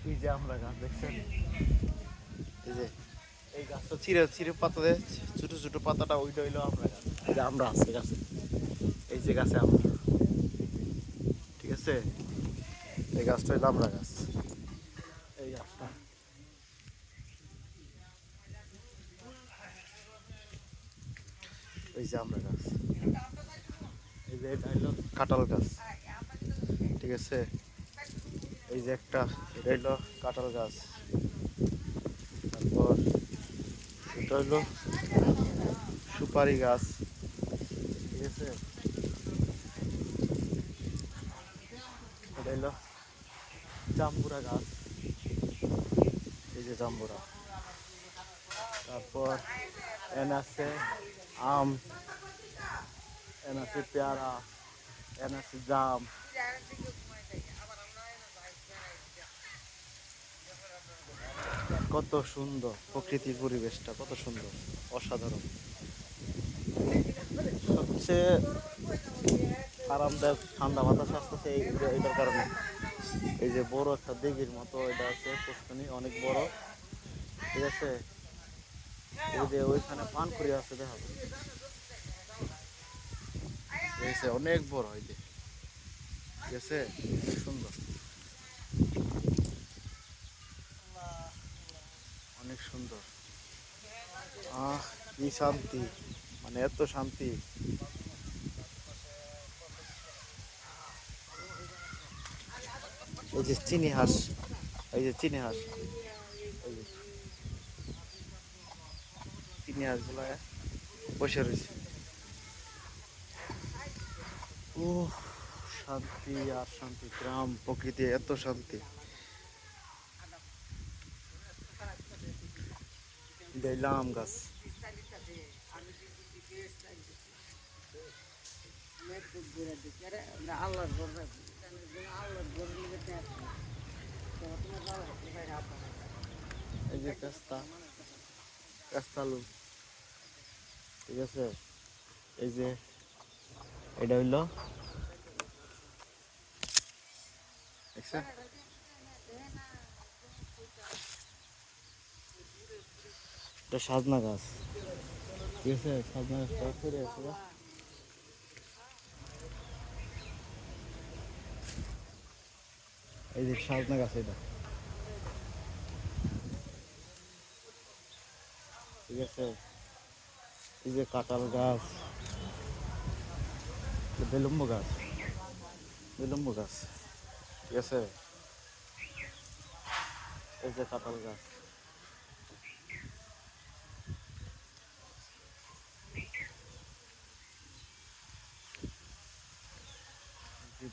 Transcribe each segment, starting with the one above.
এই যে আমরা গাছ দেখছেন, এই যে এই গাছটা চিরে চিরে পাতা দেয়, ছোট ছোট পাতাটা ওইটা হইলো আমরা গাছ। এই যে আমরা আছে গাছে, এই যে গাছে আমরা, ঠিক আছে, এই গাছটা হইলো আমরা গাছ। এই গাছটা, এই যে আমরা গাছ, এই যে এটা হইলো কাঁঠাল গাছ, ঠিক আছে। এই যে একটা, এটা হইলো কাঁঠাল গাছ। তারপর এটা হইলো সুপারি গাছ, ঠিক আছে। এটা হইলো জাম্বুরা গাছ, এই যে জাম্বুরা। তারপর এন আছে আম, এন আছে পেয়ারা, এন আছে জাম। কত সুন্দর প্রকৃতির পরিবেশটা, কত সুন্দর, অসাধারণ। সবচেয়ে আরামদায়ক ঠান্ডা বাতাস আসতেছে এইটার কারণে। এই যে বড় একটা দিঘির মতো এটা আছে, পুষ্করণী অনেক বড়, ঠিক আছে। এই যে ওইখানে পানকুড়ি আছে, দেখা যাচ্ছে অনেক বড়, এই যে, ঠিক আছে, খুব সুন্দর, অনেক সুন্দর। কি শান্তি, মানে এত শান্তি। এই যে চিনি হাঁস, এই যে চিনি হাঁস, এই যে চিনি হাঁস গুলো বসে রয়েছে। ও শান্তি আর শান্তি, গ্রাম প্রকৃতি এত শান্তি। আম গাছ, এই যে কাস্তা, কাস্তালু, ঠিক আছে। এই যে এটা হইলো, দেখছেন, এটা সাজনা গাছ, ঠিক আছে, সাজনা গাছটা ফিরে আছে। এই যে সাজনা গাছ, এটা, ঠিক আছে। এই যে কাঁঠাল গাছ, বেলুম্ব গাছ, বেলুম্ব গাছ, ঠিক আছে। এই যে কাঁঠাল গাছ,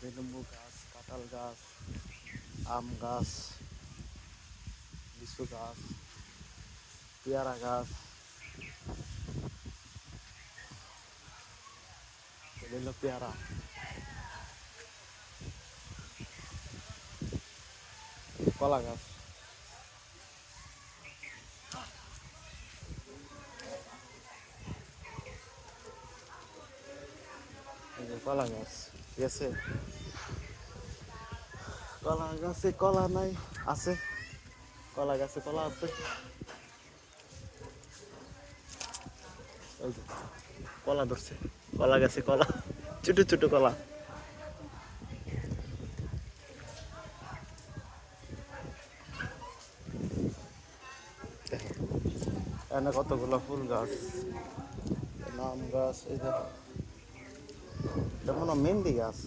বেলুম্ব গাছ, কাঁঠাল গাছ, আম গাছ, লিচু গাছ, পেয়ারা গাছ, এটা পেয়ারা, কলা গাছ, এই যে কলা গাছ, ঠিক আছে। কলা গাছে কলা নাই, আছে, কলা গাছে কলা আছে। ওই যে কলা ধরছে, কলা গাছে কলা, ছোট ছোট কলা। এখানে কতগুলো ফুল গাছ, আম গাছ, এই যে এটা মনে হয় মেহেন্দি গাছ,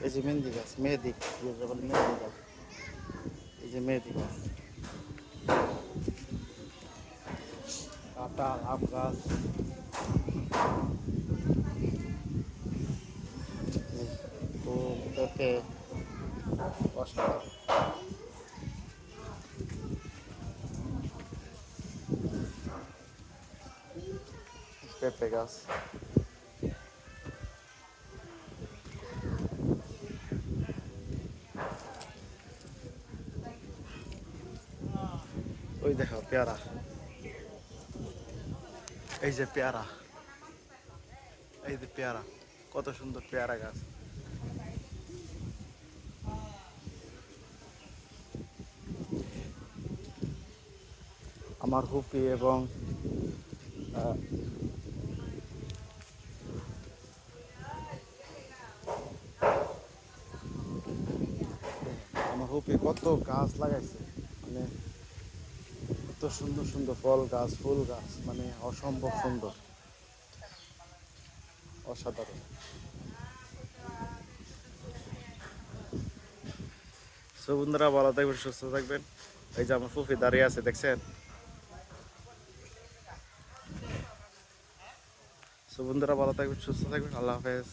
এই যে মেহেন্দি গাছ, মেহেদি, বলে মেহেন্দি গাছ, এই যে মেহেদি গাছ, কাঁঠাল, আম গাছ, পেঁপে, অসাধারণ, পেঁপে গাছ। ওই দেখো পেয়ারা, এই যে পেয়ারা, এই যে পেয়ারা, কত সুন্দর পেয়ারা গাছ। আমার হুপি এবং আমার হুপি কত গাছ লাগাইছে, মানে কত সুন্দর সুন্দর ফল গাছ, ফুল গাছ, মানে অসম্ভব সুন্দর, অসাধারণ। সো বন্ধুরা ভালো থাকবেন, সুস্থ থাকবেন। এই যে আমার ফুফি দাঁড়িয়ে আছে দেখছেন। সো বন্ধুরা ভালো থাকবেন, সুস্থ থাকবেন, আল্লাহ হাফেজ।